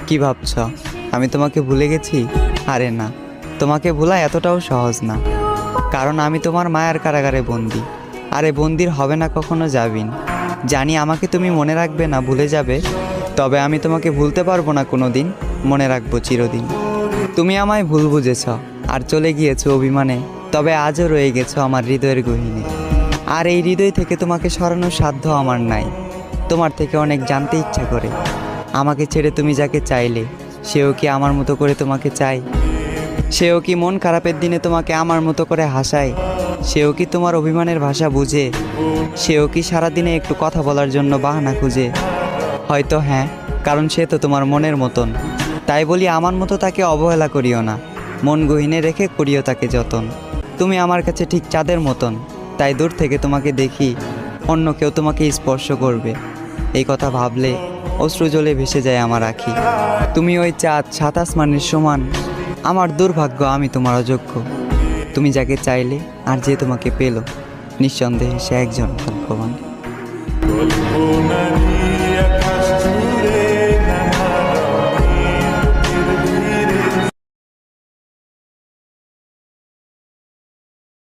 কি ভাবছ আমি তোমাকে ভুলে গেছি? আরে না, তোমাকে ভোলা এতটাও সহজ না। কারণ আমি তোমার মায়ার কারাগারে বন্দি। আরে বন্দির হবে না কখনো যাবিন। জানি আমাকে তুমি মনে রাখবে না, ভুলে যাবে। তবে আমি তোমাকে ভুলতে পারবো না কোনো দিন, মনে রাখবো চিরদিন। তুমি আমায় ভুল বুঝেছ আর চলে গিয়েছো অভিমানে, তবে আজও রয়ে গেছো আমার হৃদয়ের গহীনে। আর এই হৃদয় থেকে তোমাকে সরানোর সাধ্য আমার নাই। তোমার থেকে অনেক জানতে ইচ্ছা করে, আমাকে ছেড়ে তুমি যাকে চাইলে সেও কি আমার মতো করে তোমাকে চায়? সেও কি মন খারাপের দিনে তোমাকে আমার মতো করে হাসায়? সেও কি তোমার অভিমানের ভাষা বুঝে? সেও কি সারাদিনে একটু কথা বলার জন্য বাহানা খুঁজে? হয়তো হ্যাঁ, কারণ সে তো তোমার মনের মতন। তাই বলি আমার মতো তাকে অবহেলা করিও না, মন গহীনে রেখে করিও তাকে যতন। তুমি আমার কাছে ঠিক চাঁদের মতন, তাই দূর থেকে তোমাকে দেখি অন্য কেউ তোমাকে স্পর্শ করবে, এই কথা ভাবলে অশ্রু জলে ভেসে যায় আমার আঁখি। তুমি ওই চাঁদ, সাত আসমানের সমান। আমার দুর্ভাগ্য আমি তোমার অযোগ্য। তুমি যাকে চাইলে আর যে তোমাকে পেল, নিঃসন্দেহে সে একজন ভাগ্যবান।